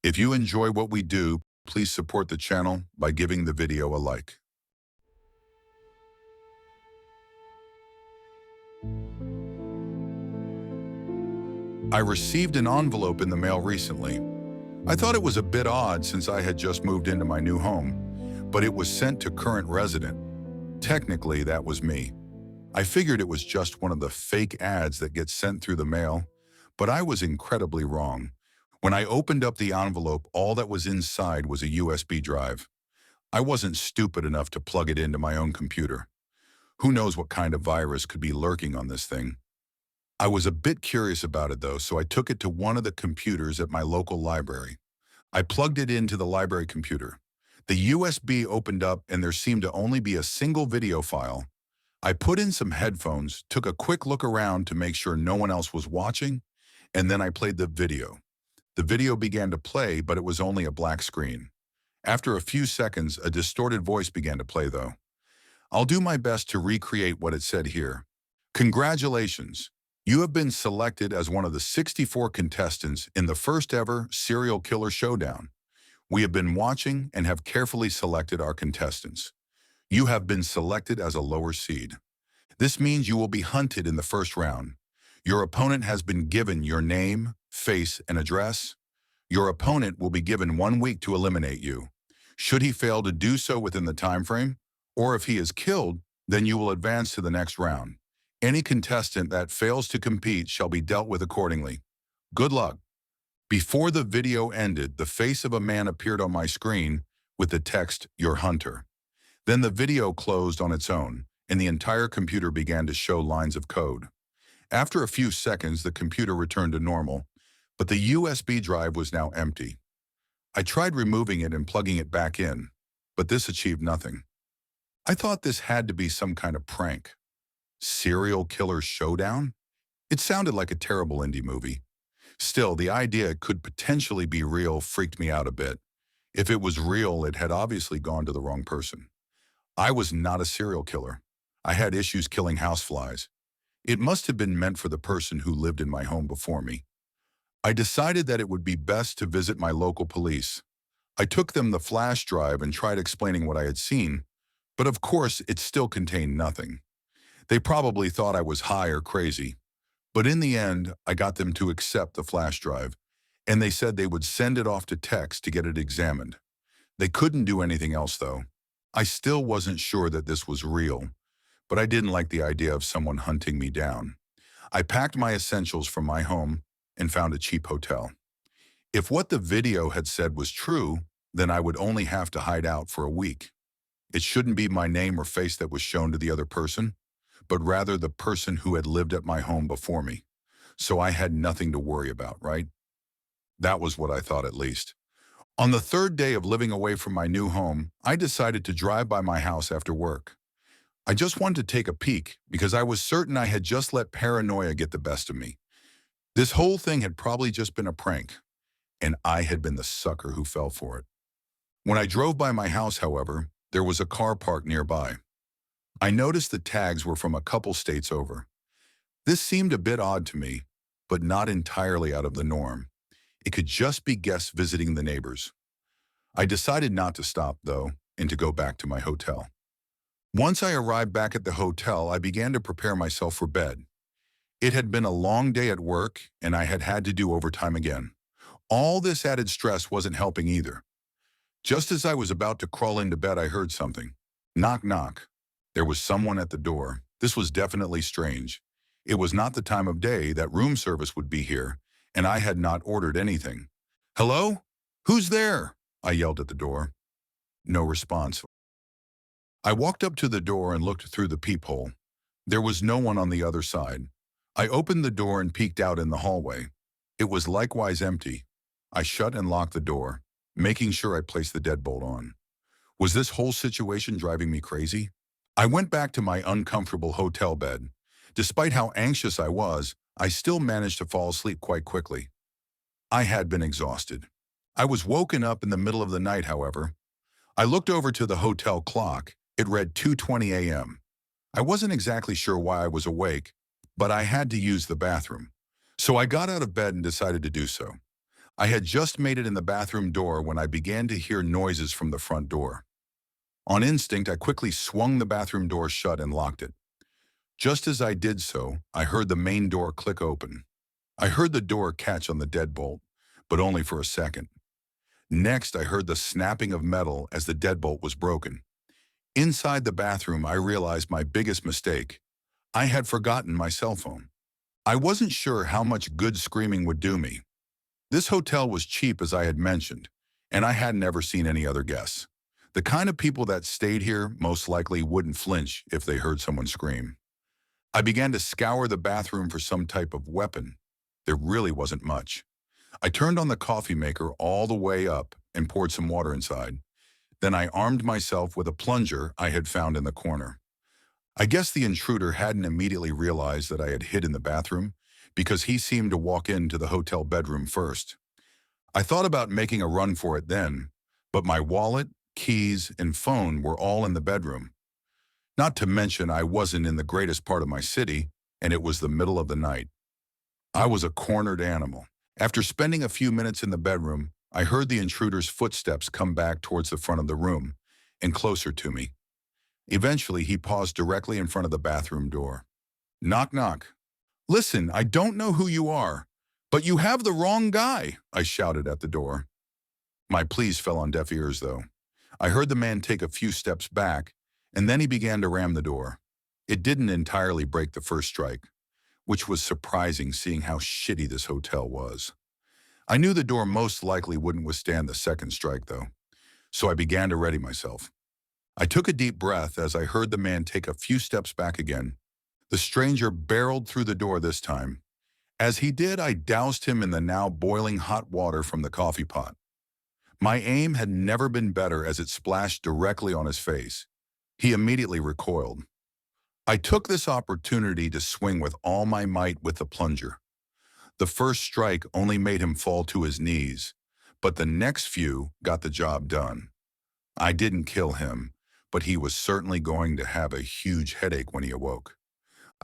If you enjoy what we do, please support the channel by giving the video a like. I received an envelope in the mail recently. I thought it was a bit odd since I had just moved into my new home, but it was sent to current resident. Technically, that was me. I figured it was just one of the fake ads that gets sent through the mail, but I was incredibly wrong. When I opened up the envelope, all that was inside was a USB drive. I wasn't stupid enough to plug it into my own computer. Who knows what kind of virus could be lurking on this thing? I was a bit curious about it though, so I took it to one of the computers at my local library. I plugged it into the library computer. The USB opened up and there seemed to only be a single video file. I put in some headphones, took a quick look around to make sure no one else was watching, and then I played the video. The video began to play, but it was only a black screen. After a few seconds, a distorted voice began to play though. I'll do my best to recreate what it said here. Congratulations! You have been selected as one of the 64 contestants in the first ever Serial Killer Showdown. We have been watching and have carefully selected our contestants. You have been selected as a lower seed. This means you will be hunted in the first round. Your opponent has been given your name, face, and address. Your opponent will be given 1 week to eliminate you. Should he fail to do so within the time frame, or if he is killed, then you will advance to the next round. Any contestant that fails to compete shall be dealt with accordingly. Good luck. Before the video ended, the face of a man appeared on my screen with the text, "Your Hunter." Then the video closed on its own, and the entire computer began to show lines of code. After a few seconds, the computer returned to normal, but the USB drive was now empty. I tried removing it and plugging it back in, but this achieved nothing. I thought this had to be some kind of prank. Serial Killer Showdown? It sounded like a terrible indie movie. Still, the idea it could potentially be real freaked me out a bit. If it was real, it had obviously gone to the wrong person. I was not a serial killer. I had issues killing houseflies. It must have been meant for the person who lived in my home before me. I decided that it would be best to visit my local police. I took them the flash drive and tried explaining what I had seen, but of course it still contained nothing. They probably thought I was high or crazy, but in the end, I got them to accept the flash drive, and they said they would send it off to techs to get it examined. They couldn't do anything else though. I still wasn't sure that this was real, but I didn't like the idea of someone hunting me down. I packed my essentials from my home and found a cheap hotel. If what the video had said was true, then I would only have to hide out for a week. It shouldn't be my name or face that was shown to the other person, but rather the person who had lived at my home before me. So I had nothing to worry about, right? That was what I thought at least. On the third day of living away from my new home, I decided to drive by my house after work. I just wanted to take a peek because I was certain I had just let paranoia get the best of me. This whole thing had probably just been a prank, and I had been the sucker who fell for it. When I drove by my house, however, there was a car parked nearby. I noticed the tags were from a couple states over. This seemed a bit odd to me, but not entirely out of the norm. It could just be guests visiting the neighbors. I decided not to stop, though, and to go back to my hotel. Once I arrived back at the hotel, I began to prepare myself for bed. It had been a long day at work, and I had had to do overtime again. All this added stress wasn't helping either. Just as I was about to crawl into bed, I heard something. Knock, knock. There was someone at the door. This was definitely strange. It was not the time of day that room service would be here, and I had not ordered anything. Hello? Who's there? I yelled at the door. No response. I walked up to the door and looked through the peephole. There was no one on the other side. I opened the door and peeked out in the hallway. It was likewise empty. I shut and locked the door, making sure I placed the deadbolt on. Was this whole situation driving me crazy? I went back to my uncomfortable hotel bed. Despite how anxious I was, I still managed to fall asleep quite quickly. I had been exhausted. I was woken up in the middle of the night, however. I looked over to the hotel clock. It read 2:20 a.m. I wasn't exactly sure why I was awake, but I had to use the bathroom. So I got out of bed and decided to do so. I had just made it in the bathroom door when I began to hear noises from the front door. On instinct, I quickly swung the bathroom door shut and locked it. Just as I did so, I heard the main door click open. I heard the door catch on the deadbolt, but only for a second. Next, I heard the snapping of metal as the deadbolt was broken. Inside the bathroom, I realized my biggest mistake. I had forgotten my cell phone. I wasn't sure how much good screaming would do me. This hotel was cheap, as I had mentioned, and I hadn't ever seen any other guests. The kind of people that stayed here most likely wouldn't flinch if they heard someone scream. I began to scour the bathroom for some type of weapon. There really wasn't much. I turned on the coffee maker all the way up and poured some water inside. Then I armed myself with a plunger I had found in the corner. I guess the intruder hadn't immediately realized that I had hid in the bathroom because he seemed to walk into the hotel bedroom first. I thought about making a run for it then, but my wallet, keys, and phone were all in the bedroom. Not to mention I wasn't in the greatest part of my city, and it was the middle of the night. I was a cornered animal. After spending a few minutes in the bedroom, I heard the intruder's footsteps come back towards the front of the room and closer to me. Eventually, he paused directly in front of the bathroom door. Knock, knock. Listen, I don't know who you are, but you have the wrong guy, I shouted at the door. My pleas fell on deaf ears, though. I heard the man take a few steps back, and then he began to ram the door. It didn't entirely break the first strike, which was surprising seeing how shitty this hotel was. I knew the door most likely wouldn't withstand the second strike, though, so I began to ready myself. I took a deep breath as I heard the man take a few steps back again. The stranger barreled through the door this time. As he did, I doused him in the now boiling hot water from the coffee pot. My aim had never been better as it splashed directly on his face. He immediately recoiled. I took this opportunity to swing with all my might with the plunger. The first strike only made him fall to his knees, but the next few got the job done. I didn't kill him, but he was certainly going to have a huge headache when he awoke.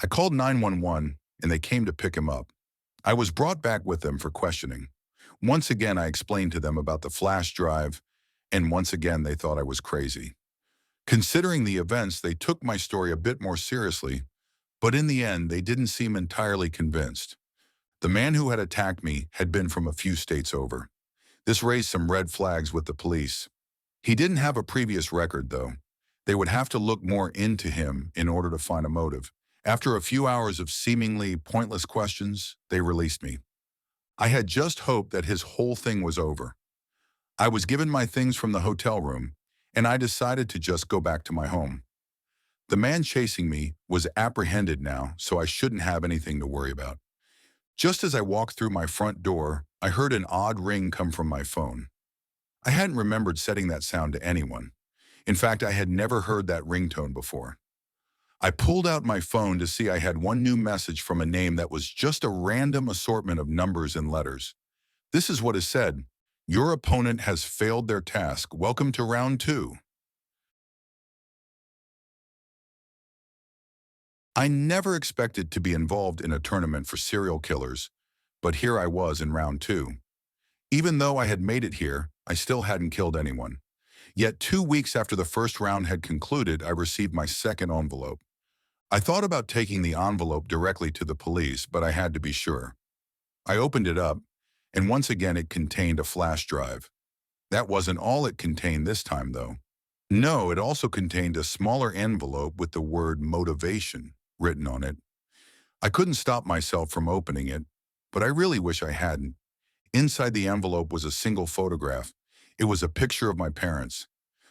I called 911, and they came to pick him up. I was brought back with them for questioning. Once again, I explained to them about the flash drive, and once again, they thought I was crazy. Considering the events, they took my story a bit more seriously, but in the end, they didn't seem entirely convinced. The man who had attacked me had been from a few states over. This raised some red flags with the police. He didn't have a previous record, though. They would have to look more into him in order to find a motive. After a few hours of seemingly pointless questions, they released me. I had just hoped that his whole thing was over. I was given my things from the hotel room, and I decided to just go back to my home. The man chasing me was apprehended now, so I shouldn't have anything to worry about. Just as I walked through my front door, I heard an odd ring come from my phone. I hadn't remembered setting that sound to anyone. In fact, I had never heard that ringtone before. I pulled out my phone to see I had one new message from a name that was just a random assortment of numbers and letters. This is what it said: "Your opponent has failed their task. Welcome to round 2. I never expected to be involved in a tournament for serial killers, but here I was in round 2. Even though I had made it here, I still hadn't killed anyone. Yet 2 weeks after the first round had concluded, I received my second envelope. I thought about taking the envelope directly to the police, but I had to be sure. I opened it up, and once again it contained a flash drive. That wasn't all it contained this time, though. No, it also contained a smaller envelope with the word motivation written on it. I couldn't stop myself from opening it, but I really wish I hadn't. Inside the envelope was a single photograph. It was a picture of my parents,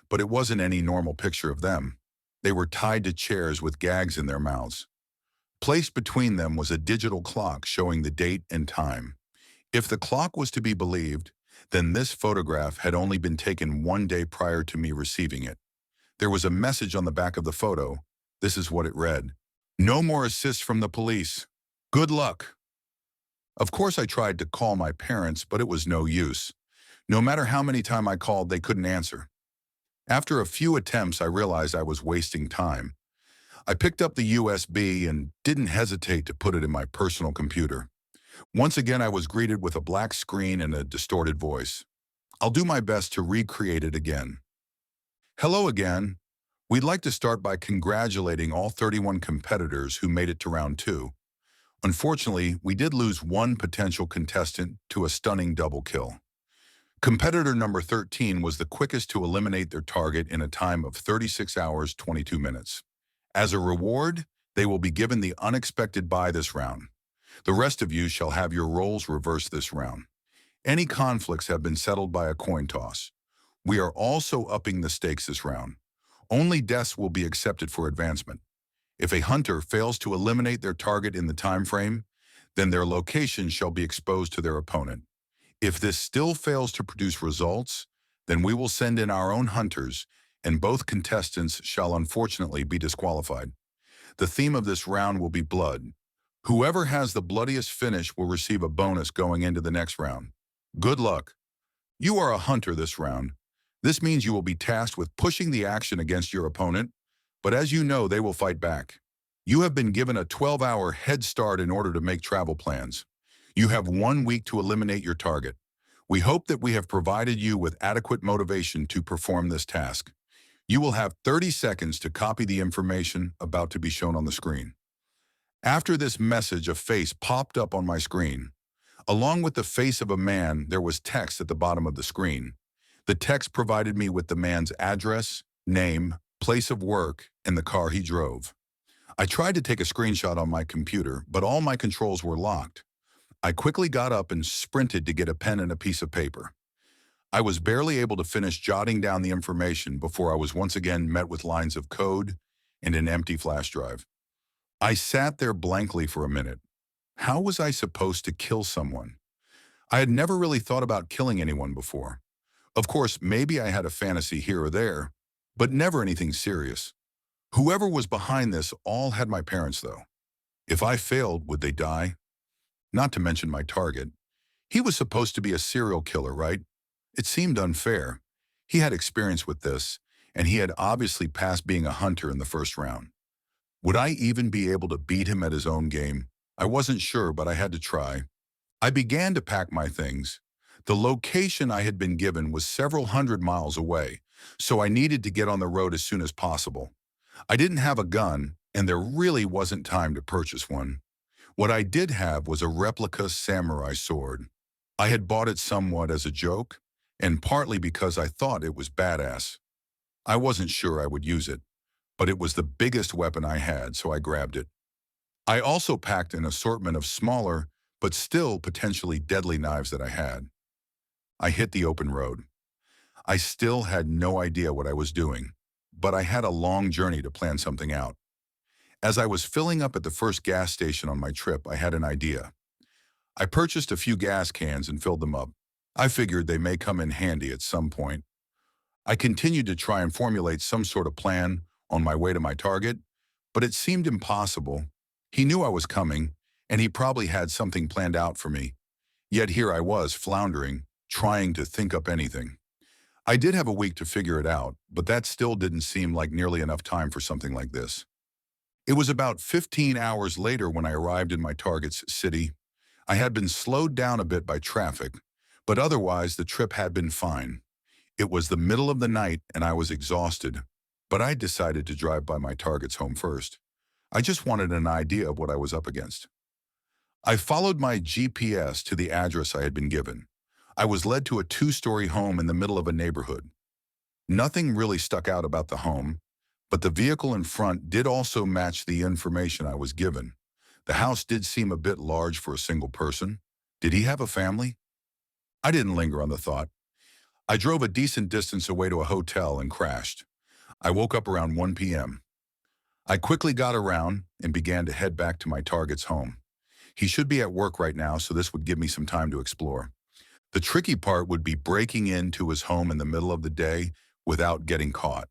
but it wasn't any normal picture of them. They were tied to chairs with gags in their mouths. Placed between them was a digital clock showing the date and time. If the clock was to be believed, then this photograph had only been taken 1 day prior to me receiving it. There was a message on the back of the photo. This is what it read: "No more assists from the police. Good luck." Of course, I tried to call my parents, but it was no use. No matter how many times I called, they couldn't answer. After a few attempts, I realized I was wasting time. I picked up the USB and didn't hesitate to put it in my personal computer. Once again, I was greeted with a black screen and a distorted voice. I'll do my best to recreate it again. Hello again. We'd like to start by congratulating all 31 competitors who made it to round 2. Unfortunately, we did lose one potential contestant to a stunning double kill. Competitor number 13 was the quickest to eliminate their target in a time of 36 hours, 22 minutes. As a reward, they will be given the unexpected bye this round. The rest of you shall have your roles reversed this round. Any conflicts have been settled by a coin toss. We are also upping the stakes this round. Only deaths will be accepted for advancement. If a hunter fails to eliminate their target in the time frame, then their location shall be exposed to their opponent. If this still fails to produce results, then we will send in our own hunters, and both contestants shall unfortunately be disqualified. The theme of this round will be blood. Whoever has the bloodiest finish will receive a bonus going into the next round. Good luck. You are a hunter this round. This means you will be tasked with pushing the action against your opponent, but as you know, they will fight back. You have been given a 12-hour head start in order to make travel plans. You have 1 week to eliminate your target. We hope that we have provided you with adequate motivation to perform this task. You will have 30 seconds to copy the information about to be shown on the screen. After this message, a face popped up on my screen. Along with the face of a man, there was text at the bottom of the screen. The text provided me with the man's address, name, place of work, and the car he drove. I tried to take a screenshot on my computer, but all my controls were locked. I quickly got up and sprinted to get a pen and a piece of paper. I was barely able to finish jotting down the information before I was once again met with lines of code and an empty flash drive. I sat there blankly for a minute. How was I supposed to kill someone? I had never really thought about killing anyone before. Of course, maybe I had a fantasy here or there, but never anything serious. Whoever was behind this all had my parents, though. If I failed, would they die? Not to mention my target. He was supposed to be a serial killer, right? It seemed unfair. He had experience with this, and he had obviously passed being a hunter in the first round. Would I even be able to beat him at his own game? I wasn't sure, but I had to try. I began to pack my things. The location I had been given was several hundred miles away, so I needed to get on the road as soon as possible. I didn't have a gun, and there really wasn't time to purchase one. What I did have was a replica samurai sword. I had bought it somewhat as a joke, and partly because I thought it was badass. I wasn't sure I would use it, but it was the biggest weapon I had, so I grabbed it. I also packed an assortment of smaller, but still potentially deadly knives that I had. I hit the open road. I still had no idea what I was doing, but I had a long journey to plan something out. As I was filling up at the first gas station on my trip, I had an idea. I purchased a few gas cans and filled them up. I figured they may come in handy at some point. I continued to try and formulate some sort of plan on my way to my target, but it seemed impossible. He knew I was coming, and he probably had something planned out for me. Yet here I was, floundering, trying to think up anything. I did have a week to figure it out, but that still didn't seem like nearly enough time for something like this. It was about 15 hours later when I arrived in my target's city. I had been slowed down a bit by traffic, but otherwise the trip had been fine. It was the middle of the night and I was exhausted, but I decided to drive by my target's home first. I just wanted an idea of what I was up against. I followed my GPS to the address I had been given. I was led to a 2-story home in the middle of a neighborhood. Nothing really stuck out about the home, but the vehicle in front did also match the information I was given. The house did seem a bit large for a single person. Did he have a family? I didn't linger on the thought. I drove a decent distance away to a hotel and crashed. I woke up around 1 p.m. I quickly got around and began to head back to my target's home. He should be at work right now, so this would give me some time to explore. The tricky part would be breaking into his home in the middle of the day without getting caught.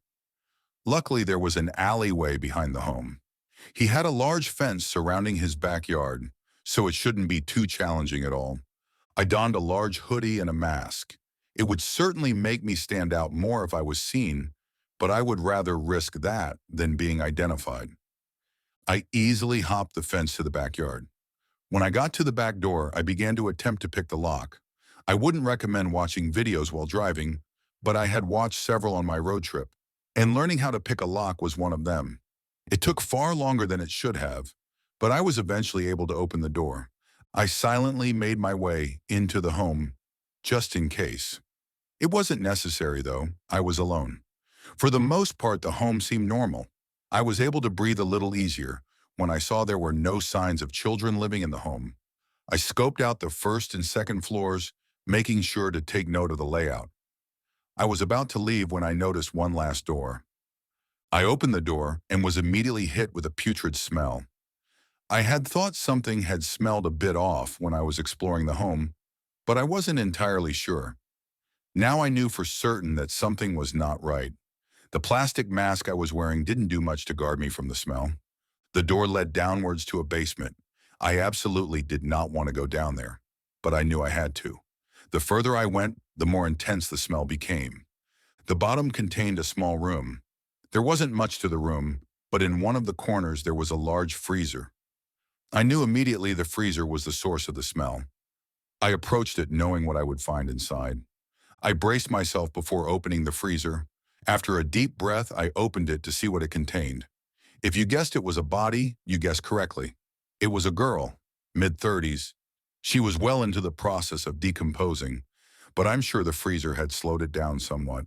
Luckily, there was an alleyway behind the home. He had a large fence surrounding his backyard, so it shouldn't be too challenging at all. I donned a large hoodie and a mask. It would certainly make me stand out more if I was seen, but I would rather risk that than being identified. I easily hopped the fence to the backyard. When I got to the back door, I began to attempt to pick the lock. I wouldn't recommend watching videos while driving, but I had watched several on my road trip, and learning how to pick a lock was one of them. It took far longer than it should have, but I was eventually able to open the door. I silently made my way into the home, just in case. It wasn't necessary, though. I was alone. For the most part, the home seemed normal. I was able to breathe a little easier when I saw there were no signs of children living in the home. I scoped out the first and second floors, making sure to take note of the layout. I was about to leave when I noticed one last door. I opened the door and was immediately hit with a putrid smell. I had thought something had smelled a bit off when I was exploring the home, but I wasn't entirely sure. Now I knew for certain that something was not right. The plastic mask I was wearing didn't do much to guard me from the smell. The door led downwards to a basement. I absolutely did not want to go down there, but I knew I had to. The further I went, the more intense the smell became. The bottom contained a small room. There wasn't much to the room, but in one of the corners there was a large freezer. I knew immediately the freezer was the source of the smell. I approached it knowing what I would find inside. I braced myself before opening the freezer. After a deep breath, I opened it to see what it contained. If you guessed it was a body, you guessed correctly. It was a girl, mid-30s. She was well into the process of decomposing, but I'm sure the freezer had slowed it down somewhat.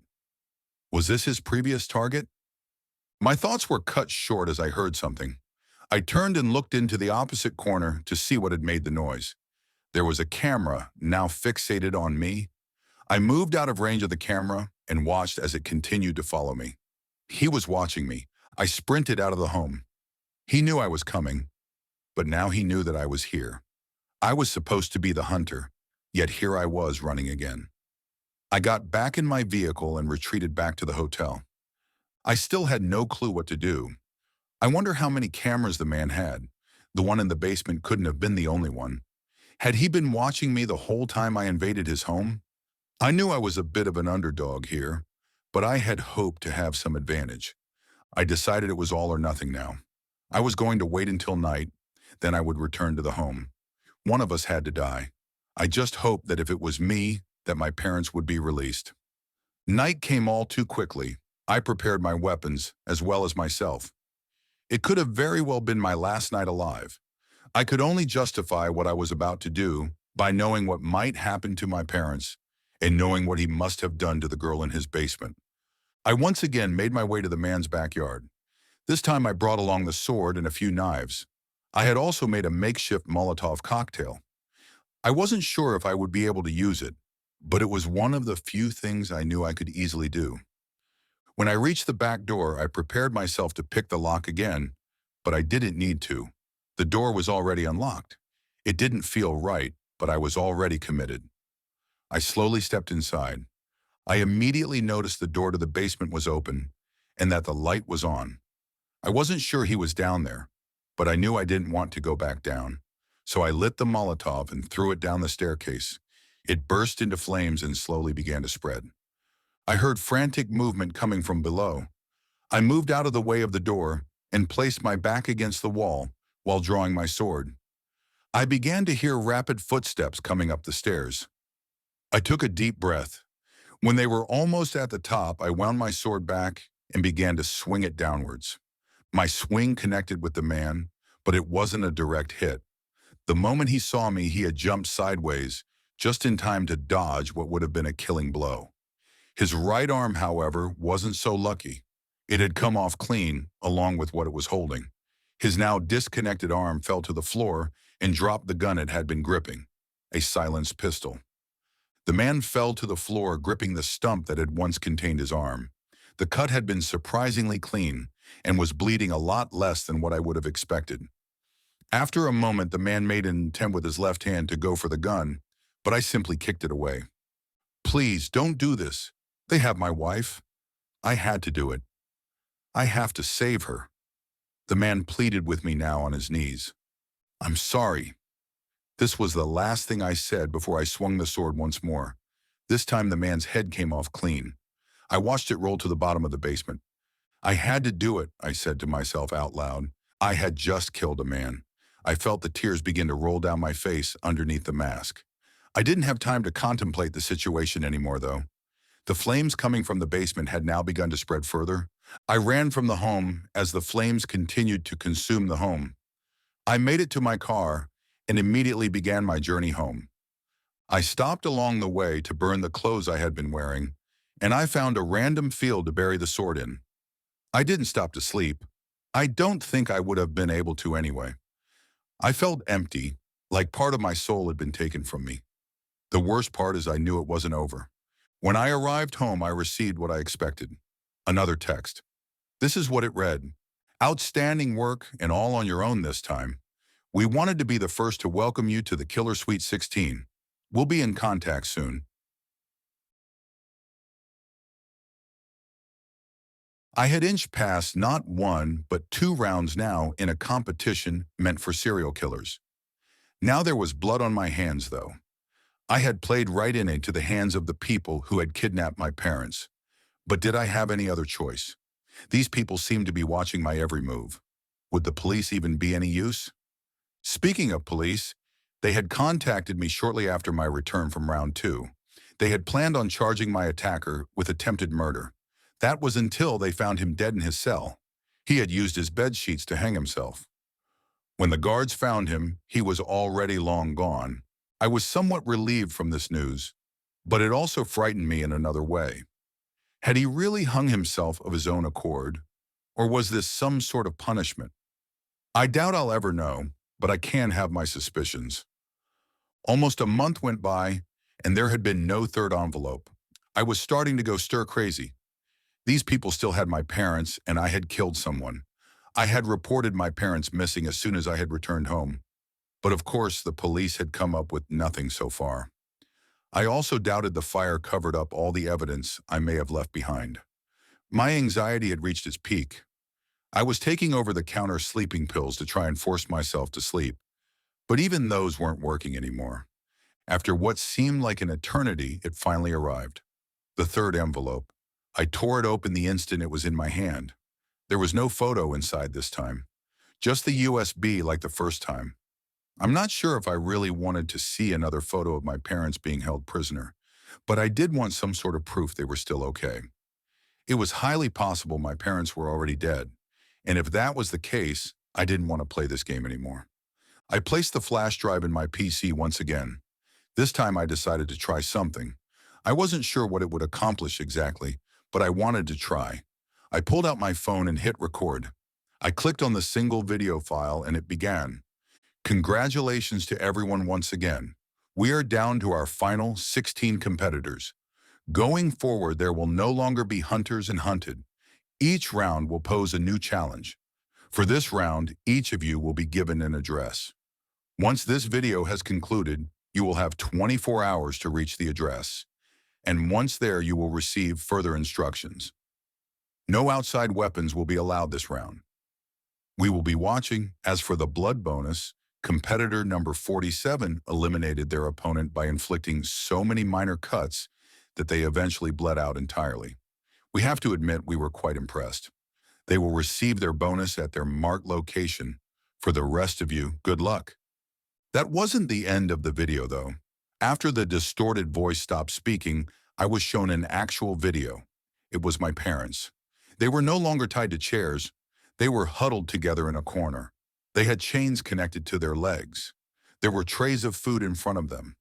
Was this his previous target? My thoughts were cut short as I heard something. I turned and looked into the opposite corner to see what had made the noise. There was a camera, now fixated on me. I moved out of range of the camera and watched as it continued to follow me. He was watching me. I sprinted out of the home. He knew I was coming, but now he knew that I was here. I was supposed to be the hunter, yet here I was running again. I got back in my vehicle and retreated back to the hotel. I still had no clue what to do. I wonder how many cameras the man had. The one in the basement couldn't have been the only one. Had he been watching me the whole time I invaded his home? I knew I was a bit of an underdog here, but I had hoped to have some advantage. I decided it was all or nothing now. I was going to wait until night, then I would return to the home. One of us had to die. I just hoped that if it was me, that my parents would be released. Night came all too quickly. I prepared my weapons, as well as myself. It could have very well been my last night alive. I could only justify what I was about to do by knowing what might happen to my parents and knowing what he must have done to the girl in his basement. I once again made my way to the man's backyard. This time I brought along the sword and a few knives. I had also made a makeshift Molotov cocktail. I wasn't sure if I would be able to use it, but it was one of the few things I knew I could easily do. When I reached the back door, I prepared myself to pick the lock again, but I didn't need to. The door was already unlocked. It didn't feel right, but I was already committed. I slowly stepped inside. I immediately noticed the door to the basement was open and that the light was on. I wasn't sure he was down there, but I knew I didn't want to go back down. So I lit the Molotov and threw it down the staircase. It burst into flames and slowly began to spread. I heard frantic movement coming from below. I moved out of the way of the door and placed my back against the wall while drawing my sword. I began to hear rapid footsteps coming up the stairs. I took a deep breath. When they were almost at the top, I wound my sword back and began to swing it downwards. My swing connected with the man, but it wasn't a direct hit. The moment he saw me, he had jumped sideways, just in time to dodge what would have been a killing blow. His right arm, however, wasn't so lucky. It had come off clean, along with what it was holding. His now disconnected arm fell to the floor and dropped the gun it had been gripping, a silenced pistol. The man fell to the floor, gripping the stump that had once contained his arm. The cut had been surprisingly clean and was bleeding a lot less than what I would have expected. After a moment, the man made an attempt with his left hand to go for the gun, but I simply kicked it away. "Please, don't do this. They have my wife. I had to do it. I have to save her." The man pleaded with me now on his knees. "I'm sorry." This was the last thing I said before I swung the sword once more. This time the man's head came off clean. I watched it roll to the bottom of the basement. I had to do it, I said to myself out loud. I had just killed a man. I felt the tears begin to roll down my face underneath the mask. I didn't have time to contemplate the situation anymore, though. The flames coming from the basement had now begun to spread further. I ran from the home as the flames continued to consume the home. I made it to my car and immediately began my journey home. I stopped along the way to burn the clothes I had been wearing, and I found a random field to bury the sword in. I didn't stop to sleep. I don't think I would have been able to anyway. I felt empty, like part of my soul had been taken from me. The worst part is I knew it wasn't over. When I arrived home, I received what I expected. Another text. This is what it read. Outstanding work and all on your own this time. We wanted to be the first to welcome you to the Killer Suite 16. We'll be in contact soon. I had inched past not one, but two rounds now in a competition meant for serial killers. Now there was blood on my hands, though. I had played right into the hands of the people who had kidnapped my parents. But did I have any other choice? These people seemed to be watching my every move. Would the police even be any use? Speaking of police, they had contacted me shortly after my return from round two. They had planned on charging my attacker with attempted murder. That was until they found him dead in his cell. He had used his bed sheets to hang himself. When the guards found him, he was already long gone. I was somewhat relieved from this news, but it also frightened me in another way. Had he really hung himself of his own accord, or was this some sort of punishment? I doubt I'll ever know, but I can have my suspicions. Almost a month went by, and there had been no third envelope. I was starting to go stir crazy. These people still had my parents, and I had killed someone. I had reported my parents missing as soon as I had returned home. But of course, the police had come up with nothing so far. I also doubted the fire covered up all the evidence I may have left behind. My anxiety had reached its peak. I was taking over-the-counter sleeping pills to try and force myself to sleep, but even those weren't working anymore. After what seemed like an eternity, it finally arrived. The third envelope. I tore it open the instant it was in my hand. There was no photo inside this time, just the USB like the first time. I'm not sure if I really wanted to see another photo of my parents being held prisoner, but I did want some sort of proof they were still okay. It was highly possible my parents were already dead, and if that was the case, I didn't want to play this game anymore. I placed the flash drive in my PC once again. This time I decided to try something. I wasn't sure what it would accomplish exactly, but I wanted to try. I pulled out my phone and hit record. I clicked on the single video file and it began. Congratulations to everyone once again. We are down to our final 16 competitors. Going forward, there will no longer be hunters and hunted. Each round will pose a new challenge. For this round, each of you will be given an address. Once this video has concluded, you will have 24 hours to reach the address. And once there, you will receive further instructions. No outside weapons will be allowed this round. We will be watching. As for the blood bonus, competitor number 47 eliminated their opponent by inflicting so many minor cuts that they eventually bled out entirely. We have to admit we were quite impressed. They will receive their bonus at their marked location. For the rest of you, good luck. That wasn't the end of the video, though. After the distorted voice stopped speaking, I was shown an actual video. It was my parents. They were no longer tied to chairs. They were huddled together in a corner. They had chains connected to their legs. There were trays of food in front of them.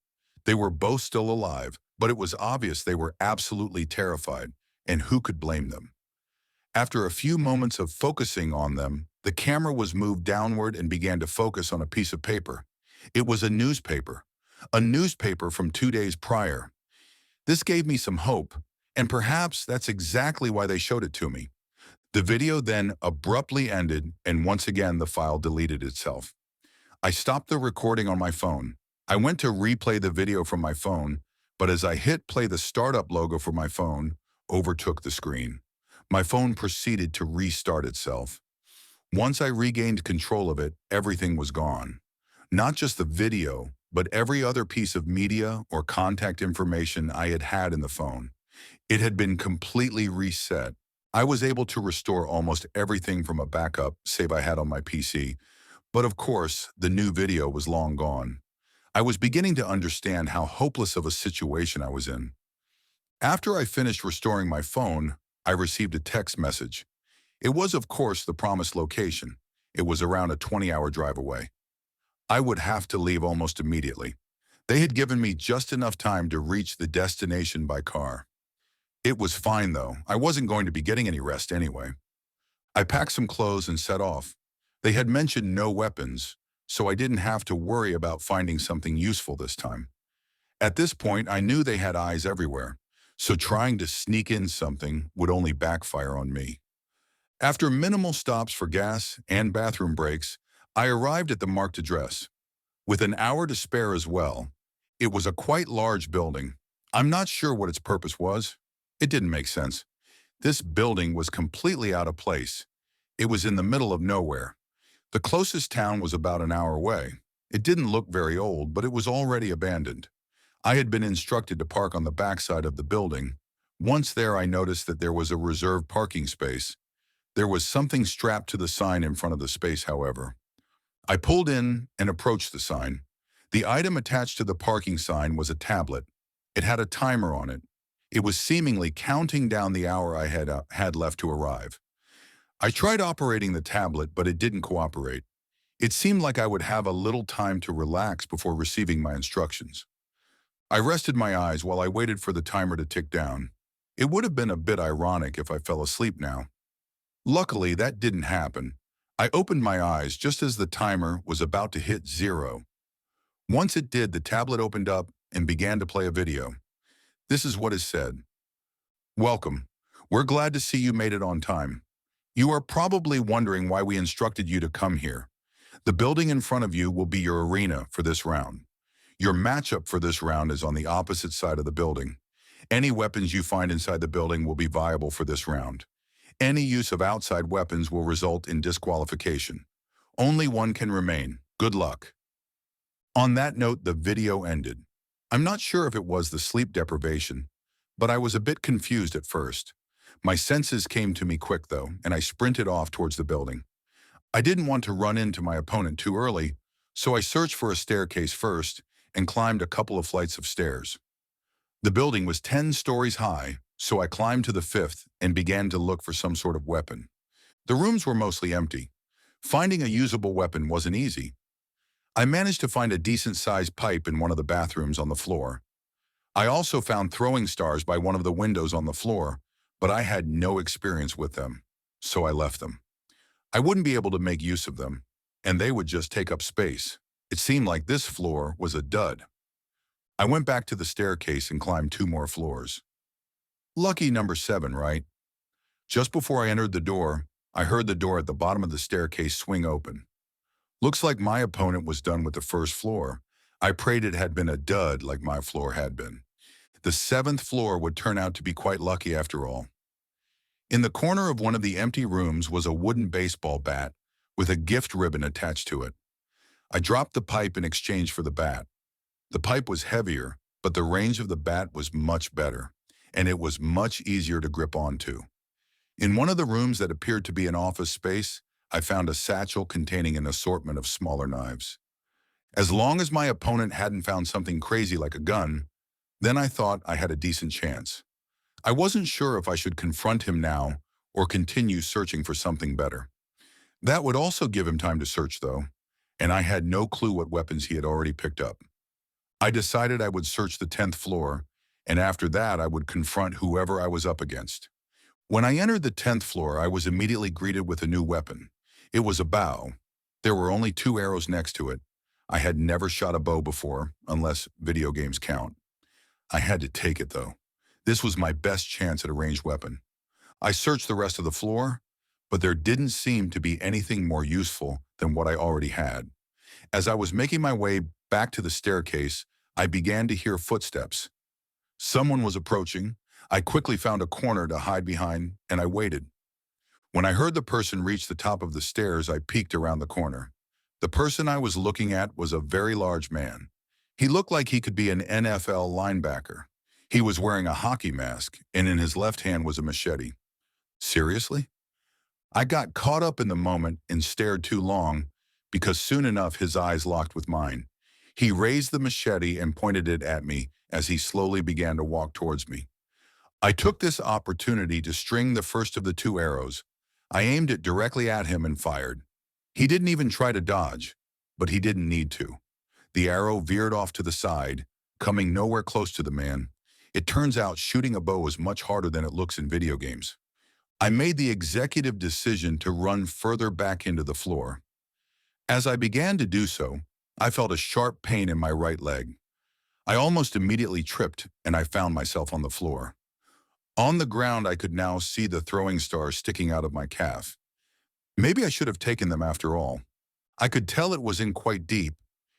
They were both still alive, but it was obvious they were absolutely terrified, and who could blame them? After a few moments of focusing on them, the camera was moved downward and began to focus on a piece of paper. It was a newspaper from 2 days prior. This gave me some hope, and perhaps that's exactly why they showed it to me. The video then abruptly ended, and once again the file deleted itself. I stopped the recording on my phone. I went to replay the video from my phone, but as I hit play, the startup logo for my phone overtook the screen. My phone proceeded to restart itself. Once I regained control of it, everything was gone. Not just the video, but every other piece of media or contact information I had had in the phone. It had been completely reset. I was able to restore almost everything from a backup save I had on my PC, But of course, the new video was long gone. I was beginning to understand how hopeless of a situation I was in. After I finished restoring my phone, I received a text message. It was, of course, the promised location. It was around a 20-hour drive away. I would have to leave almost immediately. They had given me just enough time to reach the destination by car. It was fine, though. I wasn't going to be getting any rest anyway. I packed some clothes and set off. They had mentioned no weapons, so I didn't have to worry about finding something useful this time. At this point, I knew they had eyes everywhere, so trying to sneak in something would only backfire on me. After minimal stops for gas and bathroom breaks, I arrived at the marked address. With an hour to spare as well, it was a quite large building. I'm not sure what its purpose was. It didn't make sense. This building was completely out of place. It was in the middle of nowhere. The closest town was about an hour away. It didn't look very old, but it was already abandoned. I had been instructed to park on the backside of the building. Once there, I noticed that there was a reserved parking space. There was something strapped to the sign in front of the space, however. I pulled in and approached the sign. The item attached to the parking sign was a tablet. It had a timer on it. It was seemingly counting down the hour I had left to arrive. I tried operating the tablet, but it didn't cooperate. It seemed like I would have a little time to relax before receiving my instructions. I rested my eyes while I waited for the timer to tick down. It would have been a bit ironic if I fell asleep now. Luckily, that didn't happen. I opened my eyes just as the timer was about to hit 0. Once it did, the tablet opened up and began to play a video. This is what is said. Welcome. We're glad to see you made it on time. You are probably wondering why we instructed you to come here. The building in front of you will be your arena for this round. Your matchup for this round is on the opposite side of the building. Any weapons you find inside the building will be viable for this round. Any use of outside weapons will result in disqualification. Only one can remain. Good luck. On that note, the video ended. I'm not sure if it was the sleep deprivation, but I was a bit confused at first. My senses came to me quick, though, and I sprinted off towards the building. I didn't want to run into my opponent too early, so I searched for a staircase first and climbed a couple of flights of stairs. The building was 10 stories high, so I climbed to the 5th and began to look for some sort of weapon. The rooms were mostly empty. Finding a usable weapon wasn't easy. I managed to find a decent-sized pipe in one of the bathrooms on the floor. I also found throwing stars by one of the windows on the floor, but I had no experience with them, so I left them. I wouldn't be able to make use of them, and they would just take up space. It seemed like this floor was a dud. I went back to the staircase and climbed 2 more floors. Lucky number 7, right? Just before I entered the door, I heard the door at the bottom of the staircase swing open. Looks like my opponent was done with the first floor. I prayed it had been a dud like my floor had been. The 7th floor would turn out to be quite lucky after all. In the corner of one of the empty rooms was a wooden baseball bat with a gift ribbon attached to it. I dropped the pipe in exchange for the bat. The pipe was heavier, but the range of the bat was much better, and it was much easier to grip onto. In one of the rooms that appeared to be an office space, I found a satchel containing an assortment of smaller knives. As long as my opponent hadn't found something crazy like a gun, then I thought I had a decent chance. I wasn't sure if I should confront him now or continue searching for something better. That would also give him time to search, though, and I had no clue what weapons he had already picked up. I decided I would search the 10th floor, and after that I would confront whoever I was up against. When I entered the 10th floor, I was immediately greeted with a new weapon. It was a bow. There were only 2 arrows next to it. I had never shot a bow before, unless video games count. I had to take it, though. This was my best chance at a ranged weapon. I searched the rest of the floor, but there didn't seem to be anything more useful than what I already had. As I was making my way back to the staircase, I began to hear footsteps. Someone was approaching. I quickly found a corner to hide behind, and I waited. When I heard the person reach the top of the stairs, I peeked around the corner. The person I was looking at was a very large man. He looked like he could be an NFL linebacker. He was wearing a hockey mask, and in his left hand was a machete. Seriously? I got caught up in the moment and stared too long because soon enough his eyes locked with mine. He raised the machete and pointed it at me as he slowly began to walk towards me. I took this opportunity to string the first of the two arrows. I aimed it directly at him and fired. He didn't even try to dodge, but he didn't need to. The arrow veered off to the side, coming nowhere close to the man. It turns out shooting a bow is much harder than it looks in video games. I made the executive decision to run further back into the floor. As I began to do so, I felt a sharp pain in my right leg. I almost immediately tripped and I found myself on the floor. On the ground, I could now see the throwing stars sticking out of my calf. Maybe I should have taken them after all. I could tell it was in quite deep,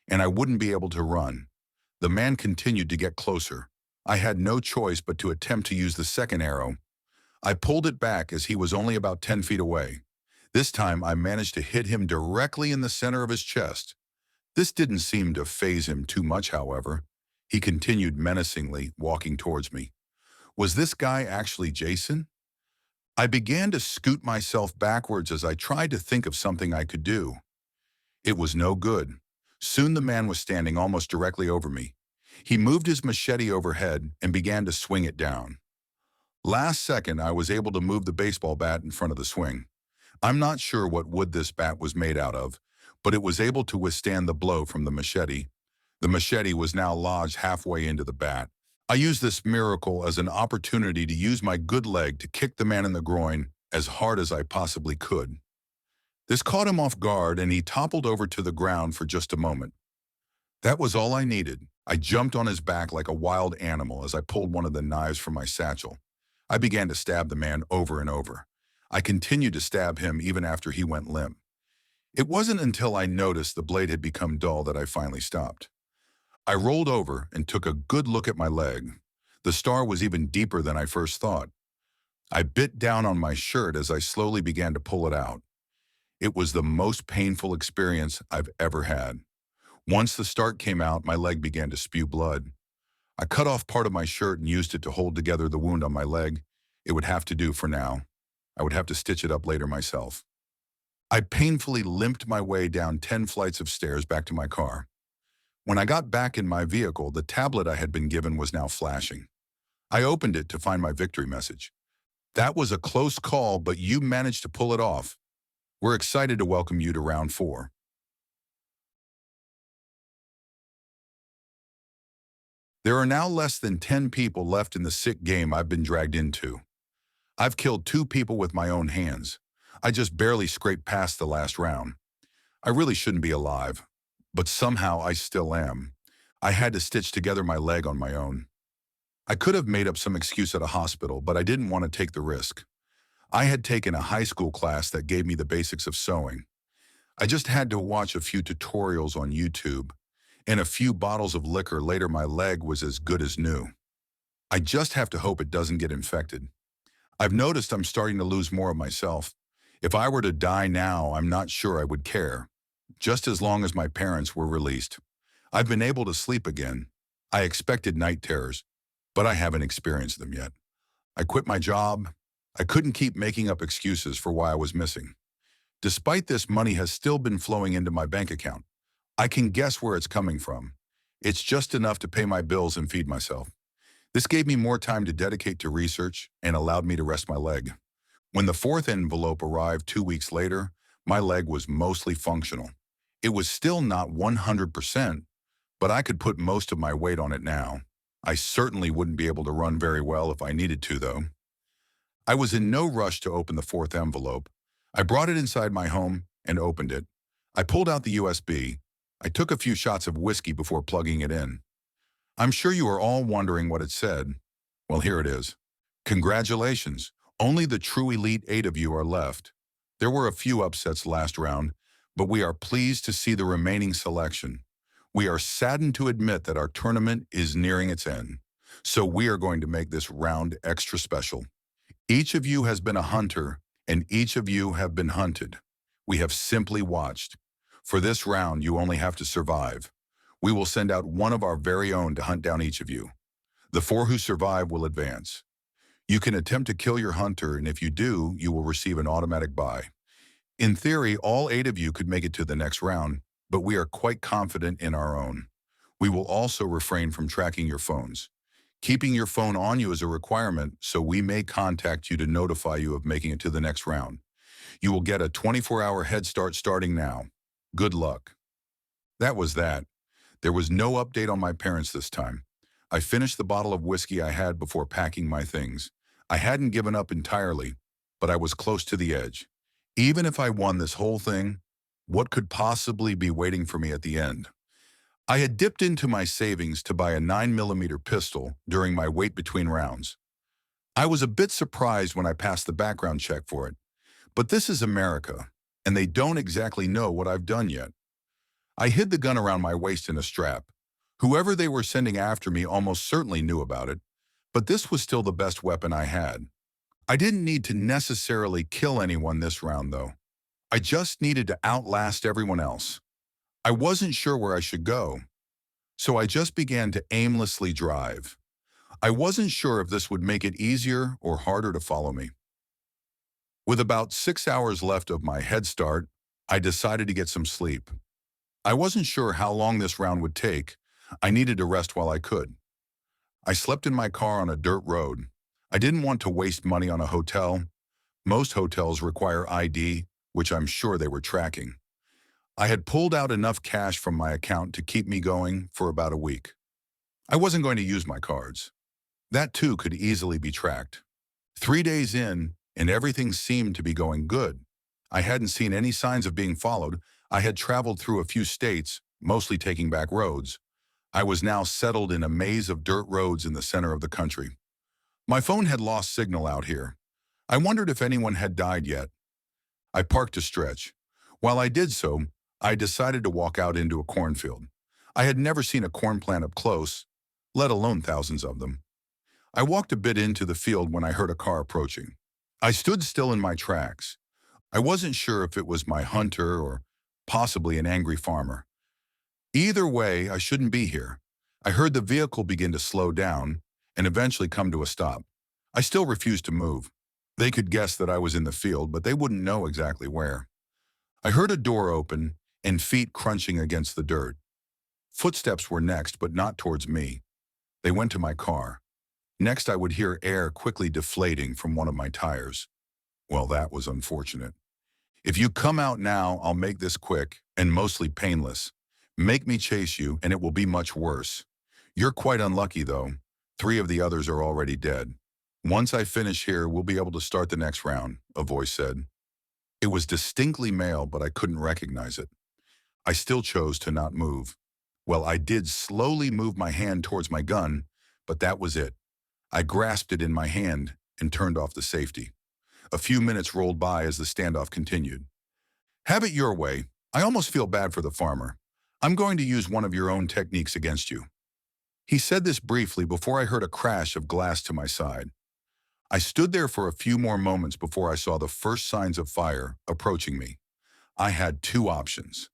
and I wouldn't be able to run. The man continued to get closer. I had no choice but to attempt to use the second arrow. I pulled it back as he was only about 10 feet away. This time, I managed to hit him directly in the center of his chest. This didn't seem to faze him too much, however. He continued menacingly, walking towards me. Was this guy actually Jason? I began to scoot myself backwards as I tried to think of something I could do. It was no good. Soon the man was standing almost directly over me. He moved his machete overhead and began to swing it down. Last second, I was able to move the baseball bat in front of the swing. I'm not sure what wood this bat was made out of, but it was able to withstand the blow from the machete. The machete was now lodged halfway into the bat. I used this miracle as an opportunity to use my good leg to kick the man in the groin as hard as I possibly could. This caught him off guard and he toppled over to the ground for just a moment. That was all I needed. I jumped on his back like a wild animal as I pulled one of the knives from my satchel. I began to stab the man over and over. I continued to stab him even after he went limp. It wasn't until I noticed the blade had become dull that I finally stopped. I rolled over and took a good look at my leg. The star was even deeper than I first thought. I bit down on my shirt as I slowly began to pull it out. It was the most painful experience I've ever had. Once the start came out, my leg began to spew blood. I cut off part of my shirt and used it to hold together the wound on my leg. It would have to do for now. I would have to stitch it up later myself. I painfully limped my way down 10 flights of stairs back to my car. When I got back in my vehicle, the tablet I had been given was now flashing. I opened it to find my victory message. That was a close call, but you managed to pull it off. We're excited to welcome you to round 4. There are now less than 10 people left in the sick game I've been dragged into. I've killed 2 people with my own hands. I just barely scraped past the last round. I really shouldn't be alive, but somehow I still am. I had to stitch together my leg on my own. I could have made up some excuse at a hospital, but I didn't want to take the risk. I had taken a high school class that gave me the basics of sewing. I just had to watch a few tutorials on YouTube. And a few bottles of liquor later, my leg was as good as new. I just have to hope it doesn't get infected. I've noticed I'm starting to lose more of myself. If I were to die now, I'm not sure I would care, just as long as my parents were released. I've been able to sleep again. I expected night terrors, but I haven't experienced them yet. I quit my job. I couldn't keep making up excuses for why I was missing. Despite this, money has still been flowing into my bank account. I can guess where it's coming from. It's just enough to pay my bills and feed myself. This gave me more time to dedicate to research and allowed me to rest my leg. When the 4th envelope arrived 2 weeks later, my leg was mostly functional. It was still not 100%, but I could put most of my weight on it now. I certainly wouldn't be able to run very well if I needed to, though. I was in no rush to open the 4th envelope. I brought it inside my home and opened it. I pulled out the USB. I took a few shots of whiskey before plugging it in. I'm sure you are all wondering what it said. Well, here it is. Congratulations. Only the true elite 8 of you are left. There were a few upsets last round, but we are pleased to see the remaining selection. We are saddened to admit that our tournament is nearing its end, so we are going to make this round extra special. Each of you has been a hunter, and each of you have been hunted. We have simply watched. For this round, you only have to survive. We will send out one of our very own to hunt down each of you. The 4 who survive will advance. You can attempt to kill your hunter, and if you do, you will receive an automatic buy. In theory, all 8 of you could make it to the next round, but we are quite confident in our own. We will also refrain from tracking your phones. Keeping your phone on you is a requirement, so we may contact you to notify you of making it to the next round. You will get a 24-hour head start starting now. Good luck. That was that. There was no update on my parents this time. I finished the bottle of whiskey I had before packing my things. I hadn't given up entirely, but I was close to the edge. Even if I won this whole thing, what could possibly be waiting for me at the end? I had dipped into my savings to buy a 9mm pistol during my wait between rounds. I was a bit surprised when I passed the background check for it, but this is America, and they don't exactly know what I've done yet. I hid the gun around my waist in a strap. Whoever they were sending after me almost certainly knew about it, but this was still the best weapon I had. I didn't need to necessarily kill anyone this round, though. I just needed to outlast everyone else. I wasn't sure where I should go, so I just began to aimlessly drive. I wasn't sure if this would make it easier or harder to follow me. With about 6 hours left of my head start, I decided to get some sleep. I wasn't sure how long this round would take. I needed to rest while I could. I slept in my car on a dirt road. I didn't want to waste money on a hotel. Most hotels require ID, which I'm sure they were tracking. I had pulled out enough cash from my account to keep me going for about a week. I wasn't going to use my cards. That too could easily be tracked. 3 days in, and everything seemed to be going good. I hadn't seen any signs of being followed. I had traveled through a few states, mostly taking back roads. I was now settled in a maze of dirt roads in the center of the country. My phone had lost signal out here. I wondered if anyone had died yet. I parked to stretch. While I did so, I decided to walk out into a cornfield. I had never seen a corn plant up close, let alone thousands of them. I walked a bit into the field when I heard a car approaching. I stood still in my tracks. I wasn't sure if it was my hunter or possibly an angry farmer. Either way, I shouldn't be here. I heard the vehicle begin to slow down and eventually come to a stop. I still refused to move. They could guess that I was in the field, but they wouldn't know exactly where. I heard a door open and feet crunching against the dirt. Footsteps were next, but not towards me. They went to my car. Next, I would hear air quickly deflating from one of my tires. Well, that was unfortunate. If you come out now, I'll make this quick and mostly painless. Make me chase you, and it will be much worse. You're quite unlucky, though. 3 of the others are already dead. Once I finish here, we'll be able to start the next round, a voice said. It was distinctly male, but I couldn't recognize it. I still chose to not move. Well, I did slowly move my hand towards my gun, but that was it. I grasped it in my hand and turned off the safety. A few minutes rolled by as the standoff continued. Have it your way. I almost feel bad for the farmer. I'm going to use one of your own techniques against you. He said this briefly before I heard a crash of glass to my side. I stood there for a few more moments before I saw the first signs of fire approaching me. I had 2 options.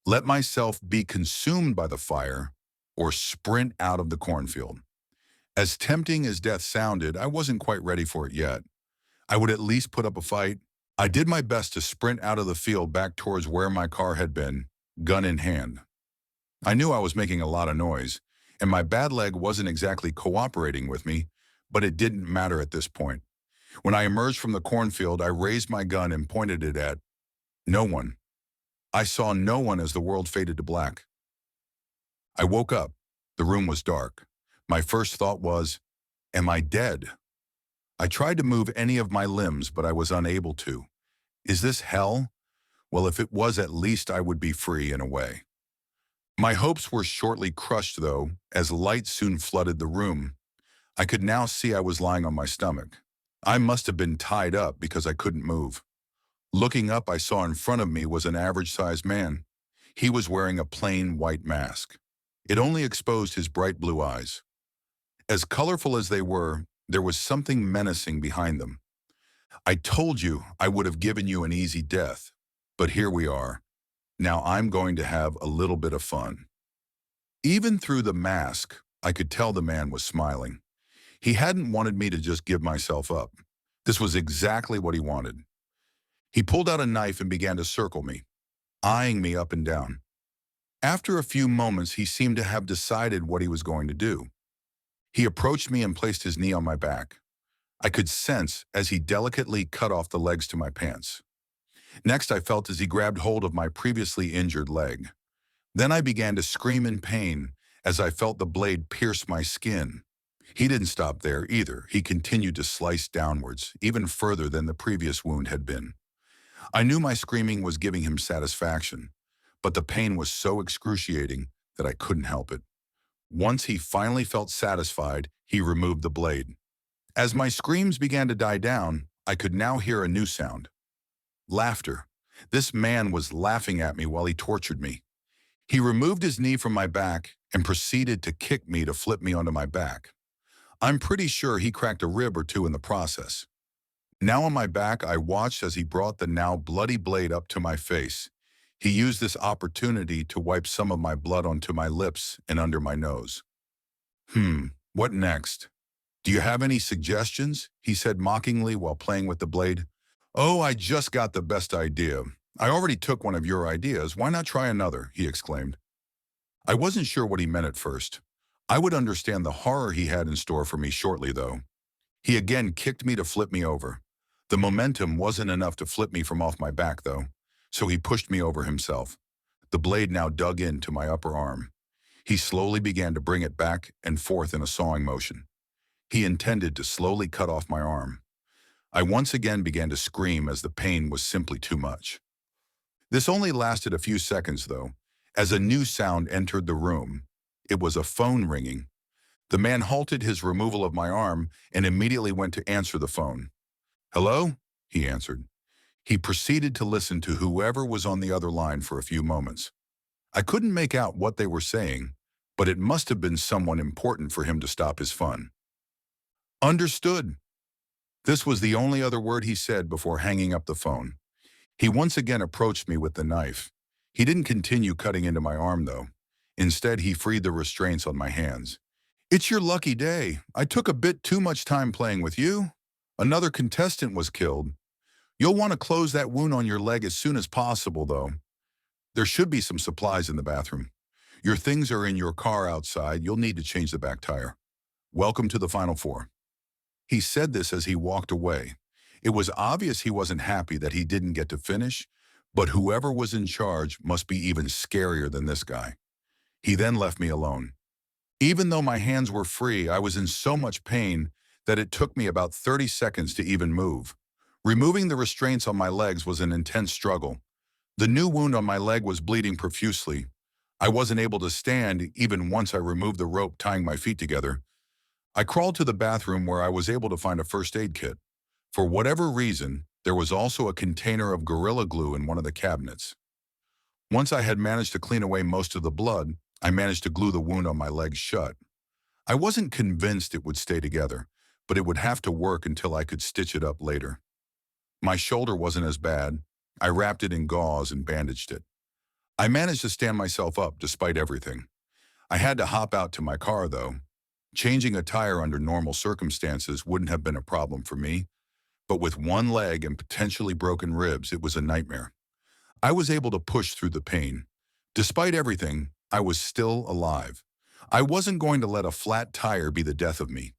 Let myself be consumed by the fire or sprint out of the cornfield. As tempting as death sounded, I wasn't quite ready for it yet. I would at least put up a fight. I did my best to sprint out of the field back towards where my car had been, gun in hand. I knew I was making a lot of noise, and my bad leg wasn't exactly cooperating with me, but it didn't matter at this point. When I emerged from the cornfield, I raised my gun and pointed it at no one. I saw no one as the world faded to black. I woke up. The room was dark. My first thought was, am I dead? I tried to move any of my limbs, but I was unable to. Is this hell? Well, if it was, at least I would be free in a way. My hopes were shortly crushed, though, as light soon flooded the room. I could now see I was lying on my stomach. I must have been tied up because I couldn't move. Looking up, I saw in front of me was an average-sized man. He was wearing a plain white mask. It only exposed his bright blue eyes. As colorful as they were, there was something menacing behind them. I told you I would have given you an easy death, but here we are. Now I'm going to have a little bit of fun. Even through the mask, I could tell the man was smiling. He hadn't wanted me to just give myself up. This was exactly what he wanted. He pulled out a knife and began to circle me, eyeing me up and down. After a few moments, he seemed to have decided what he was going to do. He approached me and placed his knee on my back. I could sense as he delicately cut off the legs to my pants. Next, I felt as he grabbed hold of my previously injured leg. Then I began to scream in pain as I felt the blade pierce my skin. He didn't stop there either. He continued to slice downwards, even further than the previous wound had been. I knew my screaming was giving him satisfaction, but the pain was so excruciating that I couldn't help it. Once he finally felt satisfied, he removed the blade. As my screams began to die down, I could now hear a new sound. Laughter. This man was laughing at me while he tortured me. He removed his knee from my back and proceeded to kick me to flip me onto my back. I'm pretty sure he cracked a rib or two in the process. Now on my back, I watched as he brought the now bloody blade up to my face. He used this opportunity to wipe some of my blood onto my lips and under my nose. What next? Do you have any suggestions? He said mockingly while playing with the blade. Oh, I just got the best idea. I already took one of your ideas. Why not try another? He exclaimed. I wasn't sure what he meant at first. I would understand the horror he had in store for me shortly, though. He again kicked me to flip me over. The momentum wasn't enough to flip me from off my back, though, so he pushed me over himself. The blade now dug into my upper arm. He slowly began to bring it back and forth in a sawing motion. He intended to slowly cut off my arm. I once again began to scream as the pain was simply too much. This only lasted a few seconds, though, as a new sound entered the room. It was a phone ringing. The man halted his removal of my arm and immediately went to answer the phone. Hello? He answered. He proceeded to listen to whoever was on the other line for a few moments. I couldn't make out what they were saying, but it must have been someone important for him to stop his fun. Understood. This was the only other word he said before hanging up the phone. He once again approached me with the knife. He didn't continue cutting into my arm, though. Instead, he freed the restraints on my hands. It's your lucky day. I took a bit too much time playing with you. Another contestant was killed. You'll want to close that wound on your leg as soon as possible, though. There should be some supplies in the bathroom. Your things are in your car outside. You'll need to change the back tire. Welcome to the Final Four. He said this as he walked away. It was obvious he wasn't happy that he didn't get to finish, but whoever was in charge must be even scarier than this guy. He then left me alone. Even though my hands were free, I was in so much pain that it took me about 30 seconds to even move. Removing the restraints on my legs was an intense struggle. The new wound on my leg was bleeding profusely. I wasn't able to stand even once I removed the rope tying my feet together. I crawled to the bathroom where I was able to find a first aid kit. For whatever reason, there was also a container of Gorilla Glue in one of the cabinets. Once I had managed to clean away most of the blood, I managed to glue the wound on my leg shut. I wasn't convinced it would stay together, but it would have to work until I could stitch it up later. My shoulder wasn't as bad. I wrapped it in gauze and bandaged it. I managed to stand myself up despite everything. I had to hop out to my car, though. Changing a tire under normal circumstances wouldn't have been a problem for me, but with one leg and potentially broken ribs, it was a nightmare. I was able to push through the pain. Despite everything, I was still alive. I wasn't going to let a flat tire be the death of me.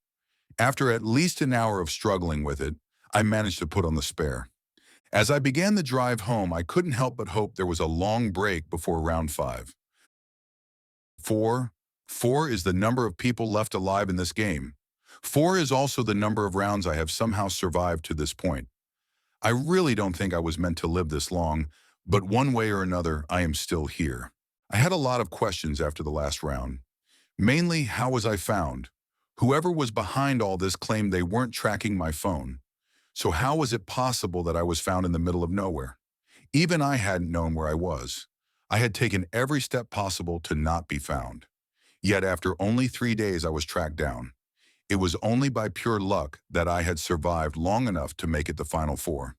After at least an hour of struggling with it, I managed to put on the spare. As I began the drive home, I couldn't help but hope there was a long break before round 5. 4. 4 is the number of people left alive in this game. 4 is also the number of rounds I have somehow survived to this point. I really don't think I was meant to live this long, but one way or another, I am still here. I had a lot of questions after the last round. Mainly, how was I found? Whoever was behind all this claimed they weren't tracking my phone. So how was it possible that I was found in the middle of nowhere? Even I hadn't known where I was. I had taken every step possible to not be found. Yet after only 3 days, I was tracked down. It was only by pure luck that I had survived long enough to make it the Final Four.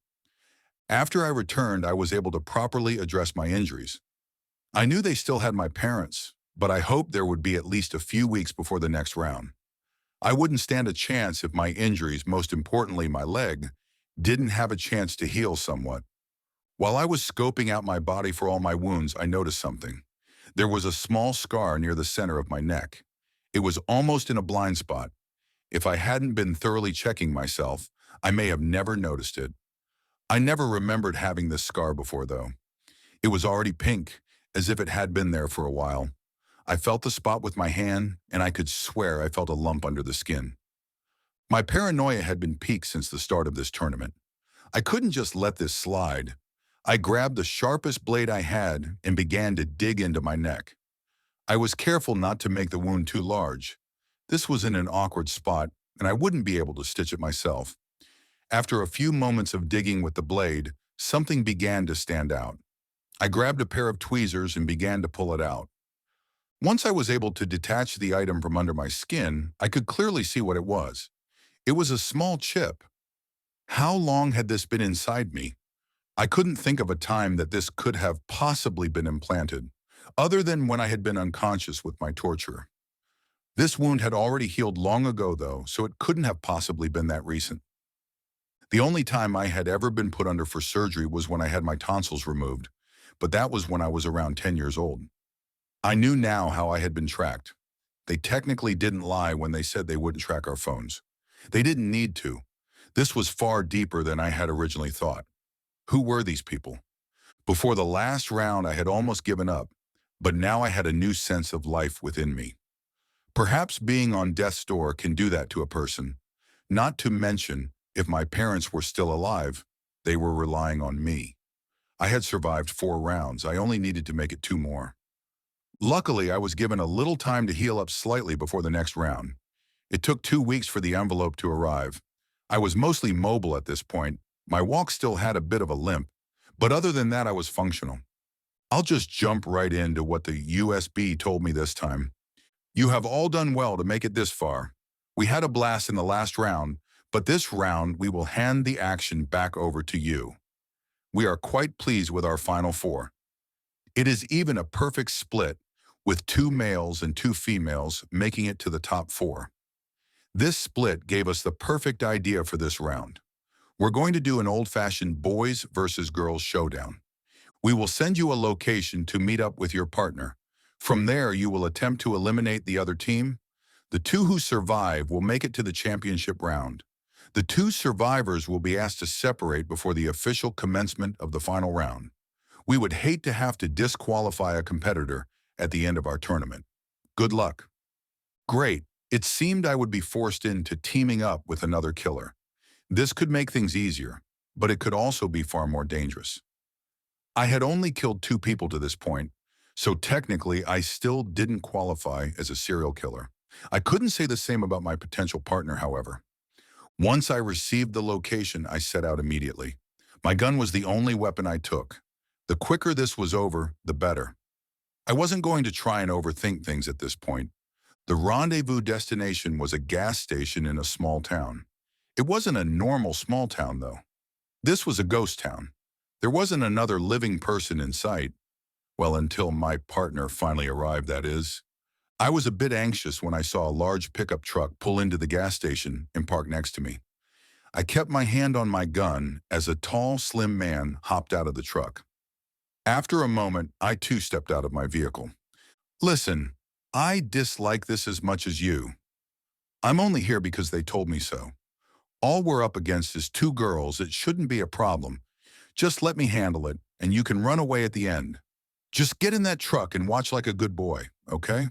After I returned, I was able to properly address my injuries. I knew they still had my parents, but I hoped there would be at least a few weeks before the next round. I wouldn't stand a chance if my injuries, most importantly my leg, didn't have a chance to heal somewhat. While I was scoping out my body for all my wounds, I noticed something. There was a small scar near the center of my neck. It was almost in a blind spot. If I hadn't been thoroughly checking myself, I may have never noticed it. I never remembered having this scar before, though. It was already pink, as if it had been there for a while. I felt the spot with my hand, and I could swear I felt a lump under the skin. My paranoia had been peaked since the start of this tournament. I couldn't just let this slide. I grabbed the sharpest blade I had and began to dig into my neck. I was careful not to make the wound too large. This was in an awkward spot, and I wouldn't be able to stitch it myself. After a few moments of digging with the blade, something began to stand out. I grabbed a pair of tweezers and began to pull it out. Once I was able to detach the item from under my skin, I could clearly see what it was. It was a small chip. How long had this been inside me? I couldn't think of a time that this could have possibly been implanted, other than when I had been unconscious with my torturer. This wound had already healed long ago, though, so it couldn't have possibly been that recent. The only time I had ever been put under for surgery was when I had my tonsils removed, but that was when I was around 10 years old. I knew now how I had been tracked. They technically didn't lie when they said they wouldn't track our phones. They didn't need to. This was far deeper than I had originally thought. Who were these people? Before the last round, I had almost given up, but now I had a new sense of life within me. Perhaps being on death's door can do that to a person. Not to mention, if my parents were still alive, they were relying on me. I had survived 4 rounds. I only needed to make it 2 more. Luckily, I was given a little time to heal up slightly before the next round. It took 2 weeks for the envelope to arrive. I was mostly mobile at this point. My walk still had a bit of a limp, but other than that, I was functional. I'll just jump right into what the USB told me this time. You have all done well to make it this far. We had a blast in the last round, but this round we will hand the action back over to you. We are quite pleased with our final 4. It is even a perfect split, with 2 males and 2 females making it to the top 4. This split gave us the perfect idea for this round. We're going to do an old-fashioned boys versus girls showdown. We will send you a location to meet up with your partner. From there, you will attempt to eliminate the other team. The 2 who survive will make it to the championship round. The 2 survivors will be asked to separate before the official commencement of the final round. We would hate to have to disqualify a competitor at the end of our tournament. Good luck. Great. It seemed I would be forced into teaming up with another killer. This could make things easier, but it could also be far more dangerous. I had only killed 2 people to this point, so technically I still didn't qualify as a serial killer. I couldn't say the same about my potential partner, however. Once I received the location, I set out immediately. My gun was the only weapon I took. The quicker this was over, the better. I wasn't going to try and overthink things at this point. The rendezvous destination was a gas station in a small town. It wasn't a normal small town, though. This was a ghost town. There wasn't another living person in sight. Well, until my partner finally arrived, that is. I was a bit anxious when I saw a large pickup truck pull into the gas station and park next to me. I kept my hand on my gun as a tall, slim man hopped out of the truck. After a moment, I too stepped out of my vehicle. Listen, I dislike this as much as you. I'm only here because they told me so. All we're up against is 2 girls. It shouldn't be a problem. Just let me handle it, and you can run away at the end. Just get in that truck and watch like a good boy, okay?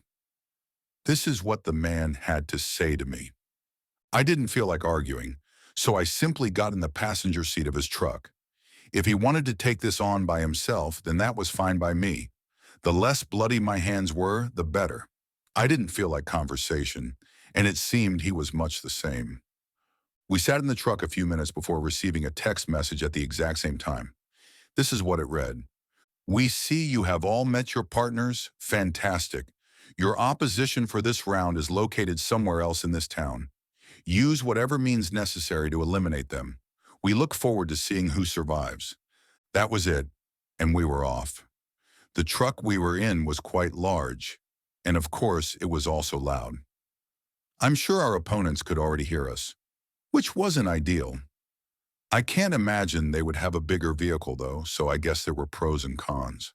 This is what the man had to say to me. I didn't feel like arguing, so I simply got in the passenger seat of his truck. If he wanted to take this on by himself, then that was fine by me. The less bloody my hands were, the better. I didn't feel like conversation, and it seemed he was much the same. We sat in the truck a few minutes before receiving a text message at the exact same time. This is what it read. We see you have all met your partners. Fantastic. Your opposition for this round is located somewhere else in this town. Use whatever means necessary to eliminate them. We look forward to seeing who survives. That was it, and we were off. The truck we were in was quite large, and of course it was also loud. I'm sure our opponents could already hear us, which wasn't ideal. I can't imagine they would have a bigger vehicle though, so I guess there were pros and cons.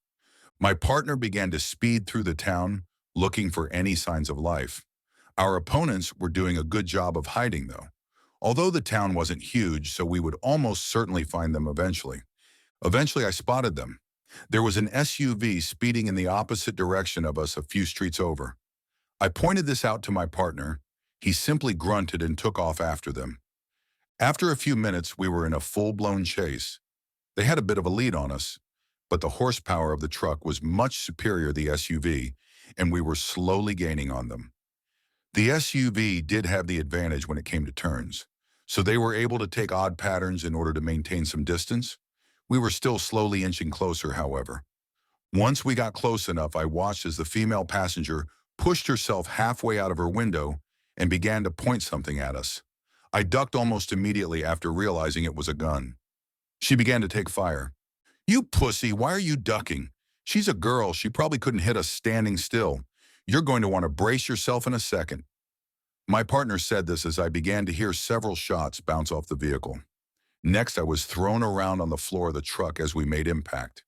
My partner began to speed through the town, looking for any signs of life. Our opponents were doing a good job of hiding though. Although the town wasn't huge, so we would almost certainly find them eventually. Eventually, I spotted them. There was an SUV speeding in the opposite direction of us a few streets over. I pointed this out to my partner. He simply grunted and took off after them. After a few minutes, we were in a full-blown chase. They had a bit of a lead on us, but the horsepower of the truck was much superior to the SUV, and we were slowly gaining on them. The SUV did have the advantage when it came to turns, so they were able to take odd patterns in order to maintain some distance. We were still slowly inching closer, however. Once we got close enough, I watched as the female passenger pushed herself halfway out of her window and began to point something at us. I ducked almost immediately after realizing it was a gun. She began to take fire. "You pussy, why are you ducking? She's a girl, she probably couldn't hit us standing still. You're going to want to brace yourself in a second." My partner said this as I began to hear several shots bounce off the vehicle. Next, I was thrown around on the floor of the truck as we made impact.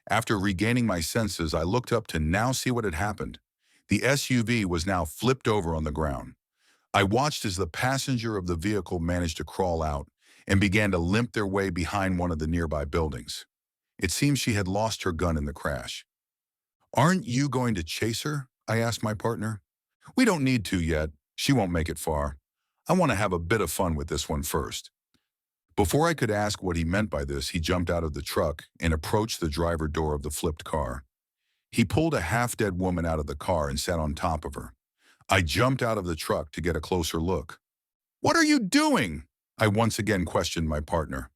After regaining my senses, I looked up to now see what had happened. The SUV was now flipped over on the ground. I watched as the passenger of the vehicle managed to crawl out and began to limp their way behind one of the nearby buildings. It seems she had lost her gun in the crash. "Aren't you going to chase her?" I asked my partner. "We don't need to yet. She won't make it far. I want to have a bit of fun with this one first." Before I could ask what he meant by this, he jumped out of the truck and approached the driver door of the flipped car. He pulled a half-dead woman out of the car and sat on top of her. I jumped out of the truck to get a closer look. "What are you doing?" I once again questioned my partner.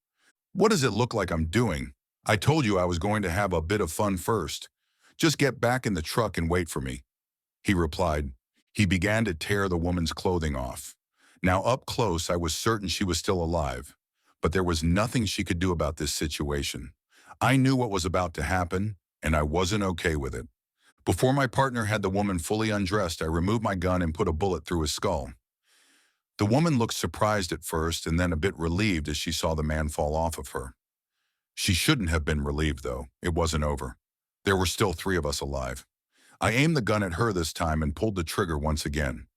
"What does it look like I'm doing? I told you I was going to have a bit of fun first. Just get back in the truck and wait for me," he replied. He began to tear the woman's clothing off. Now up close, I was certain she was still alive, but there was nothing she could do about this situation. I knew what was about to happen, and I wasn't okay with it. Before my partner had the woman fully undressed, I removed my gun and put a bullet through his skull. The woman looked surprised at first and then a bit relieved as she saw the man fall off of her. She shouldn't have been relieved, though. It wasn't over. There were still 3 of us alive. I aimed the gun at her this time and pulled the trigger once again.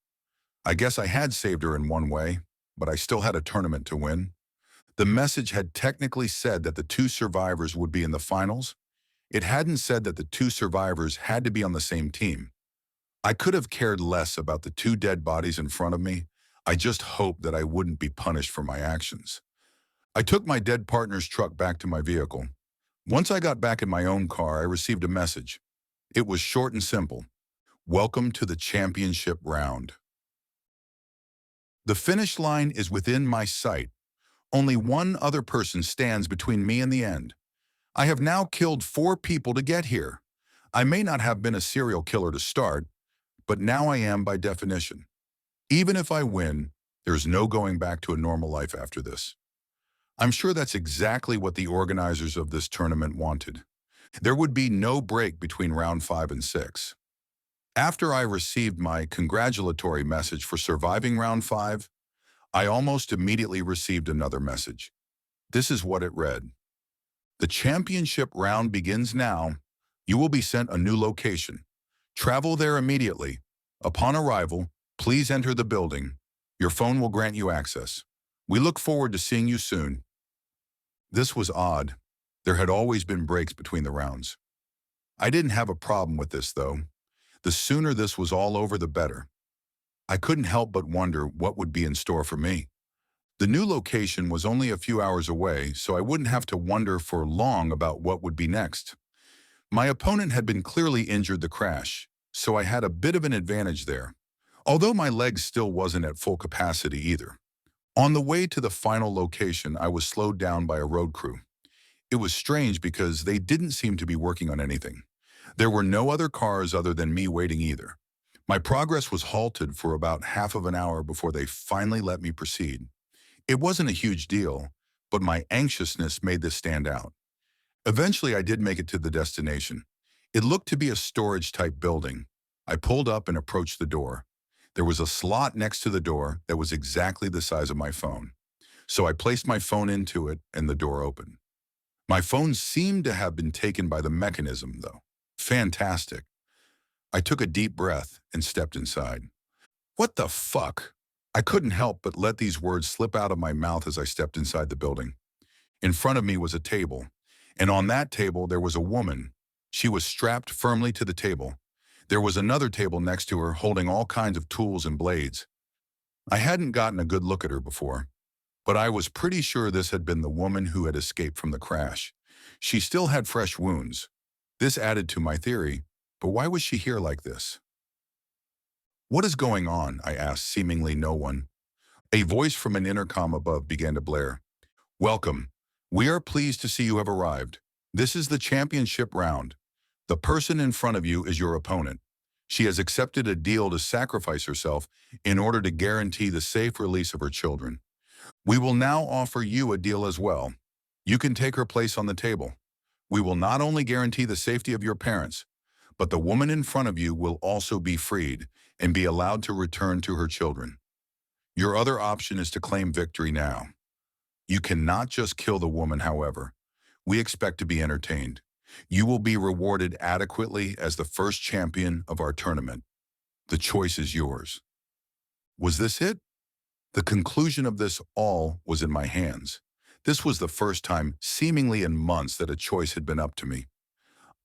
I guess I had saved her in one way, but I still had a tournament to win. The message had technically said that the 2 survivors would be in the finals. It hadn't said that the 2 survivors had to be on the same team. I could have cared less about the 2 dead bodies in front of me. I just hoped that I wouldn't be punished for my actions. I took my dead partner's truck back to my vehicle. Once I got back in my own car, I received a message. It was short and simple. "Welcome to the championship round. The finish line is within my sight. Only one other person stands between me and the end. I have now killed 4 people to get here. I may not have been a serial killer to start, but now I am by definition. Even if I win, there's no going back to a normal life after this." I'm sure that's exactly what the organizers of this tournament wanted. There would be no break between round 5 and 6. After I received my congratulatory message for surviving round 5, I almost immediately received another message. This is what it read. "The championship round begins now. You will be sent a new location. Travel there immediately. Upon arrival, please enter the building. Your phone will grant you access. We look forward to seeing you soon." This was odd. There had always been breaks between the rounds. I didn't have a problem with this, though. The sooner this was all over, the better. I couldn't help but wonder what would be in store for me. The new location was only a few hours away, so I wouldn't have to wonder for long about what would be next. My opponent had been clearly injured the crash, so I had a bit of an advantage there, although my legs still wasn't at full capacity either. On the way to the final location, I was slowed down by a road crew. It was strange because they didn't seem to be working on anything. There were no other cars other than me waiting either. My progress was halted for about half of an hour before they finally let me proceed. It wasn't a huge deal, but my anxiousness made this stand out. Eventually, I did make it to the destination. It looked to be a storage-type building. I pulled up and approached the door. There was a slot next to the door that was exactly the size of my phone. So I placed my phone into it and the door opened. My phone seemed to have been taken by the mechanism, though. Fantastic. I took a deep breath and stepped inside. What the fuck? I couldn't help but let these words slip out of my mouth as I stepped inside the building. In front of me was a table, and on that table there was a woman. She was strapped firmly to the table. There was another table next to her holding all kinds of tools and blades. I hadn't gotten a good look at her before, but I was pretty sure this had been the woman who had escaped from the crash. She still had fresh wounds. This added to my theory, but why was she here like this? What is going on? I asked seemingly no one. A voice from an intercom above began to blare. Welcome. We are pleased to see you have arrived. This is the championship round. The person in front of you is your opponent. She has accepted a deal to sacrifice herself in order to guarantee the safe release of her children. We will now offer you a deal as well. You can take her place on the table. We will not only guarantee the safety of your parents, but the woman in front of you will also be freed and be allowed to return to her children. Your other option is to claim victory now. You cannot just kill the woman, however. We expect to be entertained. You will be rewarded adequately as the first champion of our tournament. The choice is yours. Was this it? The conclusion of this all was in my hands. This was the first time, seemingly in months, that a choice had been up to me.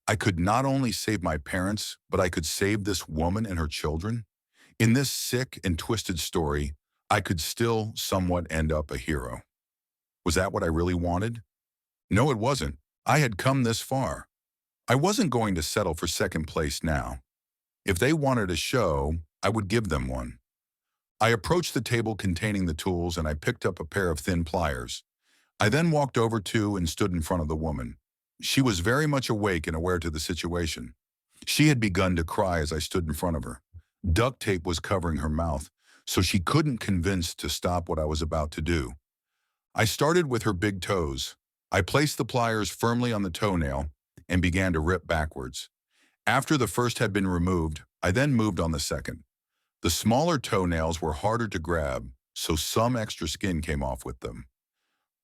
I could not only save my parents, but I could save this woman and her children. In this sick and twisted story, I could still somewhat end up a hero. Was that what I really wanted? No, it wasn't. I had come this far. I wasn't going to settle for second place now. If they wanted a show, I would give them one. I approached the table containing the tools and I picked up a pair of thin pliers. I then walked over to and stood in front of the woman. She was very much awake and aware to the situation. She had begun to cry as I stood in front of her. Duct tape was covering her mouth, so she couldn't convince to stop what I was about to do. I started with her big toes. I placed the pliers firmly on the toenail and began to rip backwards. After the first had been removed, I then moved on the second. The smaller toenails were harder to grab, so some extra skin came off with them.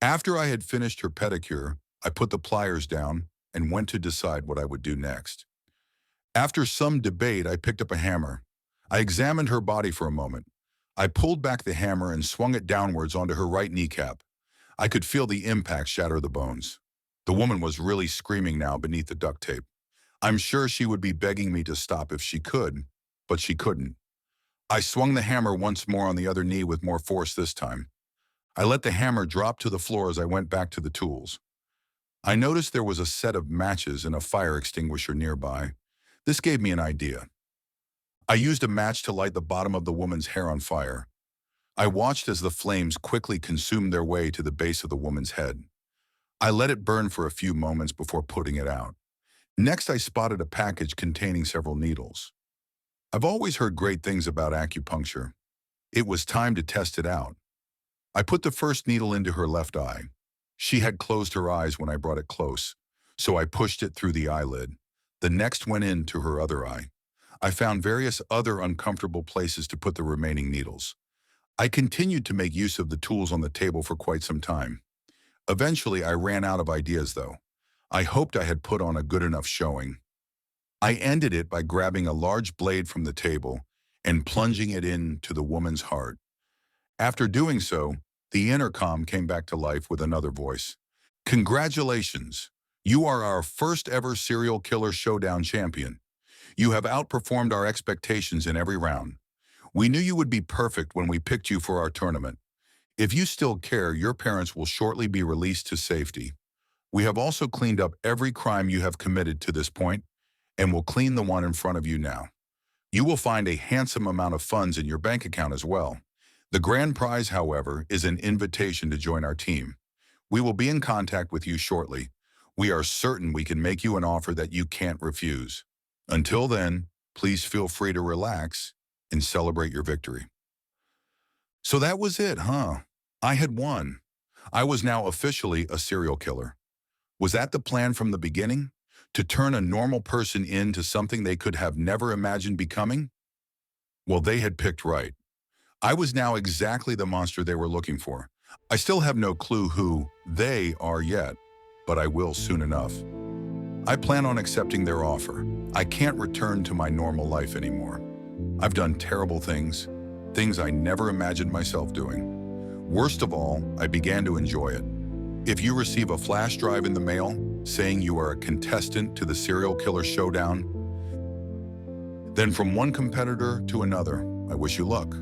After I had finished her pedicure, I put the pliers down and went to decide what I would do next. After some debate, I picked up a hammer. I examined her body for a moment. I pulled back the hammer and swung it downwards onto her right kneecap. I could feel the impact shatter the bones. The woman was really screaming now beneath the duct tape. I'm sure she would be begging me to stop if she could, but she couldn't. I swung the hammer once more on the other knee with more force this time. I let the hammer drop to the floor as I went back to the tools. I noticed there was a set of matches and a fire extinguisher nearby. This gave me an idea. I used a match to light the bottom of the woman's hair on fire. I watched as the flames quickly consumed their way to the base of the woman's head. I let it burn for a few moments before putting it out. Next, I spotted a package containing several needles. I've always heard great things about acupuncture. It was time to test it out. I put the first needle into her left eye. She had closed her eyes when I brought it close, so I pushed it through the eyelid. The next went into her other eye. I found various other uncomfortable places to put the remaining needles. I continued to make use of the tools on the table for quite some time. Eventually, I ran out of ideas, though. I hoped I had put on a good enough showing. I ended it by grabbing a large blade from the table and plunging it into the woman's heart. After doing so, the intercom came back to life with another voice. Congratulations! You are our first ever Serial Killer Showdown champion. You have outperformed our expectations in every round. We knew you would be perfect when we picked you for our tournament. If you still care, your parents will shortly be released to safety. We have also cleaned up every crime you have committed to this point, and will clean the one in front of you now. You will find a handsome amount of funds in your bank account as well. The grand prize, however, is an invitation to join our team. We will be in contact with you shortly. We are certain we can make you an offer that you can't refuse. Until then, please feel free to relax and celebrate your victory. So that was it, huh? I had won. I was now officially a serial killer. Was that the plan from the beginning? To turn a normal person into something they could have never imagined becoming? Well, they had picked right. I was now exactly the monster they were looking for. I still have no clue who they are yet, but I will soon enough. I plan on accepting their offer. I can't return to my normal life anymore. I've done terrible things, things I never imagined myself doing. Worst of all, I began to enjoy it. If you receive a flash drive in the mail saying you are a contestant to the Serial Killer Showdown, then from one competitor to another, I wish you luck.